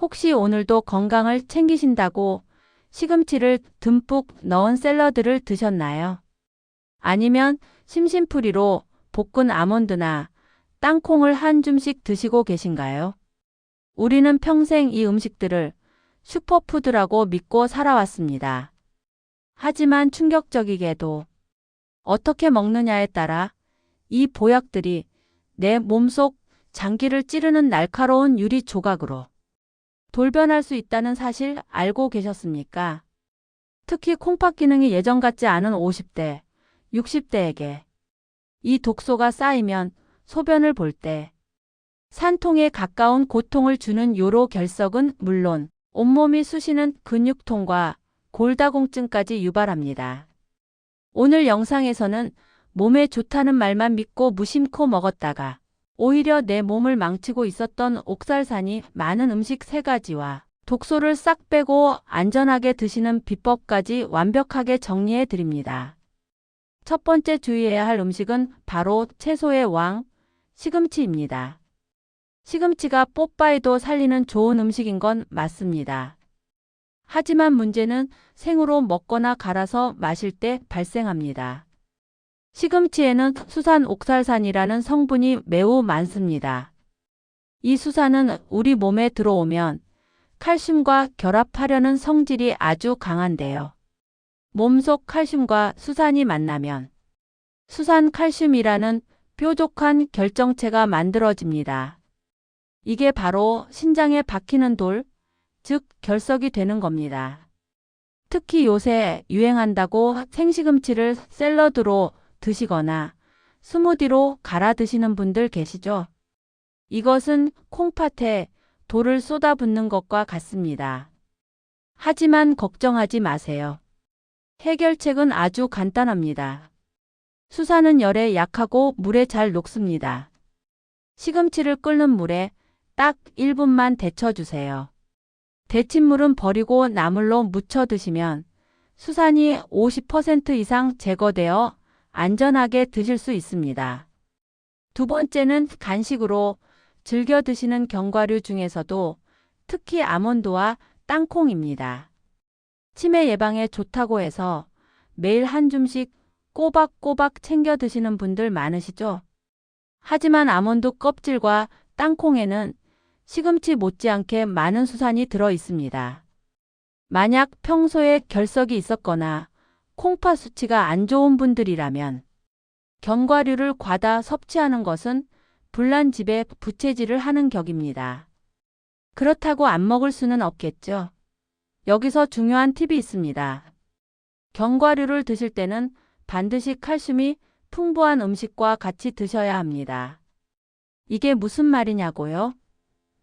혹시 오늘도 건강을 챙기신다고 시금치를 듬뿍 넣은 샐러드를 드셨나요? 아니면 심심풀이로 볶은 아몬드나 땅콩을 한 줌씩 드시고 계신가요? 우리는 평생 이 음식들을 슈퍼푸드라고 믿고 살아왔습니다. 하지만 충격적이게도 어떻게 먹느냐에 따라 이 보약들이 내 몸속 장기를 찌르는 날카로운 유리 조각으로 돌변할 수 있다는 사실 알고 계셨습니까? 특히 콩팥 기능이 예전 같지 않은 50대, 60대에게 이 독소가 쌓이면 소변을 볼 때 산통에 가까운 고통을 주는 요로 결석은 물론 온몸이 쑤시는 근육통과 골다공증까지 유발합니다. 오늘 영상에서는 몸에 좋다는 말만 믿고 무심코 먹었다가 오히려 내 몸을 망치고 있었던 옥살산이 많은 음식 3가지와 독소를 싹 빼고 안전하게 드시는 비법까지 완벽하게 정리해 드립니다. 첫 번째 주의해야 할 음식은 바로 채소의 왕, 시금치입니다. 시금치가 뽀빠이도 살리는 좋은 음식인 건 맞습니다. 하지만 문제는 생으로 먹거나 갈아서 마실 때 발생합니다. 시금치에는 수산 옥살산이라는 성분이 매우 많습니다. 이 수산은 우리 몸에 들어오면 칼슘과 결합하려는 성질이 아주 강한데요. 몸속 칼슘과 수산이 만나면 수산칼슘이라는 뾰족한 결정체가 만들어집니다. 이게 바로 신장에 박히는 돌, 즉 결석이 되는 겁니다. 특히 요새 유행한다고 생시금치를 샐러드로 드시거나 스무디로 갈아 드시는 분들 계시죠? 이것은 콩팥에 돌을 쏟아붓는 것과 같습니다. 하지만 걱정하지 마세요. 해결책은 아주 간단합니다. 수산은 열에 약하고 물에 잘 녹습니다. 시금치를 끓는 물에 딱 1분만 데쳐주세요. 데친 물은 버리고 나물로 무쳐 드시면 수산이 50% 이상 제거되어 안전하게 드실 수 있습니다. 두 번째는 간식으로 즐겨 드시는 견과류 중에서도 특히 아몬드와 땅콩입니다. 치매 예방에 좋다고 해서 매일 한 줌씩 꼬박꼬박 챙겨 드시는 분들 많으시죠? 하지만 아몬드 껍질과 땅콩에는 시금치 못지않게 많은 수산이 들어 있습니다. 만약 평소에 결석이 있었거나 콩팥 수치가 안 좋은 분들이라면 견과류를 과다 섭취하는 것은 불난집에 부채질을 하는 격입니다. 그렇다고 안 먹을 수는 없겠죠. 여기서 중요한 팁이 있습니다. 견과류를 드실 때는 반드시 칼슘이 풍부한 음식과 같이 드셔야 합니다. 이게 무슨 말이냐고요?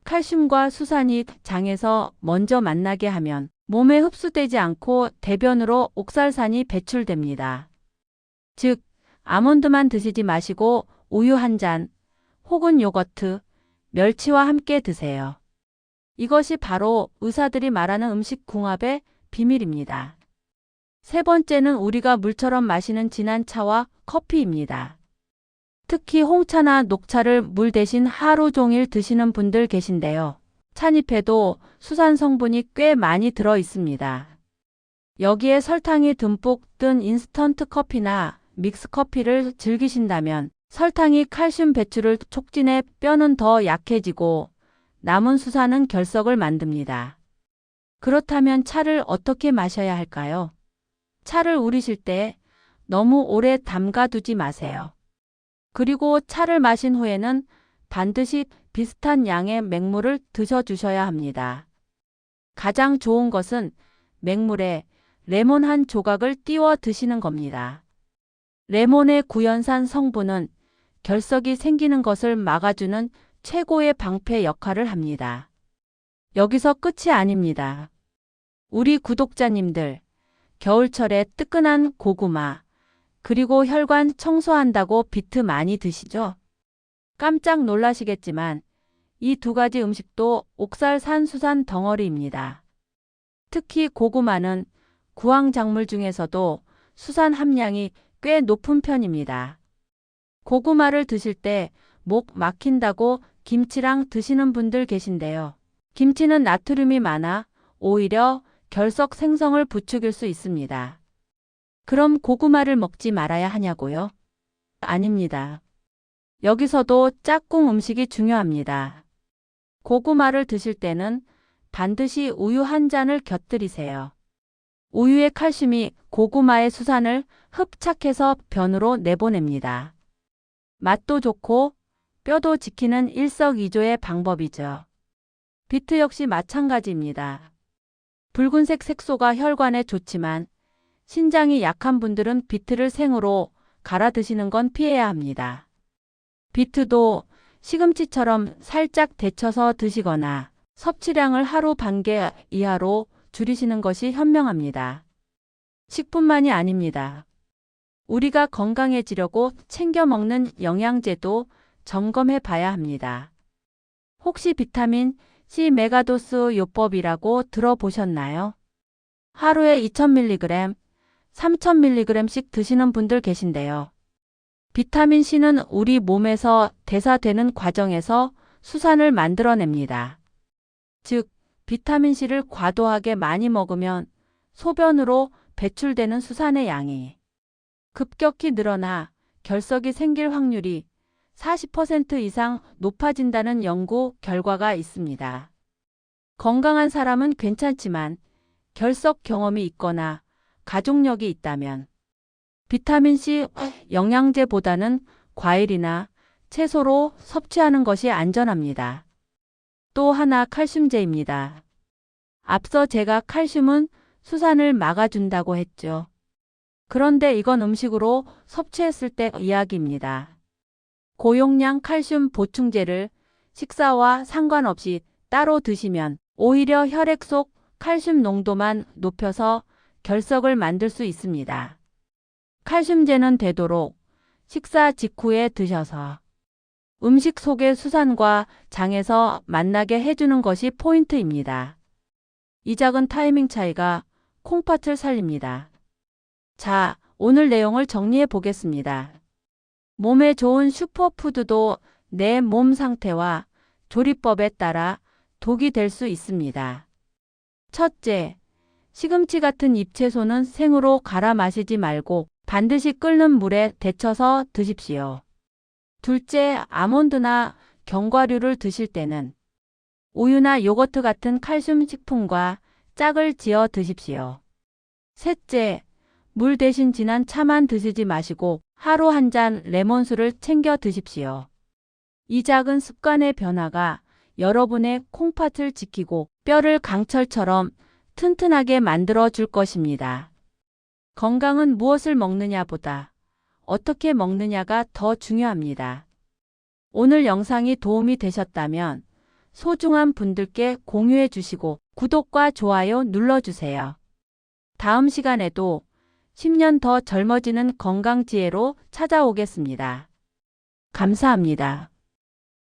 칼슘과 수산이 장에서 먼저 만나게 하면 몸에 흡수되지 않고 대변으로 옥살산이 배출됩니다. 즉, 아몬드만 드시지 마시고 우유 한 잔 혹은 요거트, 멸치와 함께 드세요. 이것이 바로 의사들이 말하는 음식 궁합의 비밀입니다. 세 번째는 우리가 물처럼 마시는 진한 차와 커피입니다. 특히 홍차나 녹차를 물 대신 하루 종일 드시는 분들 계신데요. 찻잎에도 수산 성분이 꽤 많이 들어 있습니다. 여기에 설탕이 듬뿍 든 인스턴트 커피나 믹스 커피를 즐기신다면 설탕이 칼슘 배출을 촉진해 뼈는 더 약해지고 남은 수산은 결석을 만듭니다. 그렇다면 차를 어떻게 마셔야 할까요? 차를 우리실 때 너무 오래 담가두지 마세요. 그리고 차를 마신 후에는 반드시 비슷한 양의 맹물을 드셔주셔야 합니다. 가장 좋은 것은 맹물에 레몬 한 조각을 띄워 드시는 겁니다. 레몬의 구연산 성분은 결석이 생기는 것을 막아주는 최고의 방패 역할을 합니다. 여기서 끝이 아닙니다. 우리 구독자님들, 겨울철에 뜨끈한 고구마, 그리고 혈관 청소한다고 비트 많이 드시죠? 깜짝 놀라시겠지만 이 2가지 음식도 옥살산 수산 덩어리입니다. 특히 고구마는 구황작물 중에서도 수산 함량이 꽤 높은 편입니다. 고구마를 드실 때 목 막힌다고 김치랑 드시는 분들 계신데요. 김치는 나트륨이 많아 오히려 결석 생성을 부추길 수 있습니다. 그럼 고구마를 먹지 말아야 하냐고요? 아닙니다. 여기서도 짝꿍 음식이 중요합니다. 고구마를 드실 때는 반드시 우유 한 잔을 곁들이세요. 우유의 칼슘이 고구마의 수산을 흡착해서 변으로 내보냅니다. 맛도 좋고 뼈도 지키는 일석이조의 방법이죠. 비트 역시 마찬가지입니다. 붉은색 색소가 혈관에 좋지만 신장이 약한 분들은 비트를 생으로 갈아 드시는 건 피해야 합니다. 비트도 시금치처럼 살짝 데쳐서 드시거나 섭취량을 하루 반 개 이하로 줄이시는 것이 현명합니다. 식뿐만이 아닙니다. 우리가 건강해지려고 챙겨 먹는 영양제도 점검해 봐야 합니다. 혹시 비타민 C 메가도스 요법이라고 들어보셨나요? 하루에 2000mg, 3000mg씩 드시는 분들 계신데요. 비타민 C는 우리 몸에서 대사되는 과정에서 수산을 만들어냅니다. 즉, 비타민 C를 과도하게 많이 먹으면 소변으로 배출되는 수산의 양이 급격히 늘어나 결석이 생길 확률이 40% 이상 높아진다는 연구 결과가 있습니다. 건강한 사람은 괜찮지만 결석 경험이 있거나 가족력이 있다면 비타민C 영양제보다는 과일이나 채소로 섭취하는 것이 안전합니다. 또 하나 칼슘제입니다. 앞서 제가 칼슘은 수산을 막아준다고 했죠. 그런데 이건 음식으로 섭취했을 때 이야기입니다. 고용량 칼슘 보충제를 식사와 상관없이 따로 드시면 오히려 혈액 속 칼슘 농도만 높여서 결석을 만들 수 있습니다. 칼슘제는 되도록 식사 직후에 드셔서 음식 속의 수산과 장에서 만나게 해주는 것이 포인트입니다. 이 작은 타이밍 차이가 콩팥을 살립니다. 자, 오늘 내용을 정리해 보겠습니다. 몸에 좋은 슈퍼푸드도 내 몸 상태와 조리법에 따라 독이 될 수 있습니다. 첫째, 시금치 같은 잎채소는 생으로 갈아 마시지 말고 반드시 끓는 물에 데쳐서 드십시오. 둘째, 아몬드나 견과류를 드실 때는 우유나 요거트 같은 칼슘 식품과 짝을 지어 드십시오. 셋째, 물 대신 진한 차만 드시지 마시고 하루 한 잔 레몬수를 챙겨 드십시오. 이 작은 습관의 변화가 여러분의 콩팥을 지키고 뼈를 강철처럼 튼튼하게 만들어 줄 것입니다. 건강은 무엇을 먹느냐보다 어떻게 먹느냐가 더 중요합니다. 오늘 영상이 도움이 되셨다면 소중한 분들께 공유해 주시고 구독과 좋아요 눌러주세요. 다음 시간에도 10년 더 젊어지는 건강 지혜로 찾아오겠습니다. 감사합니다.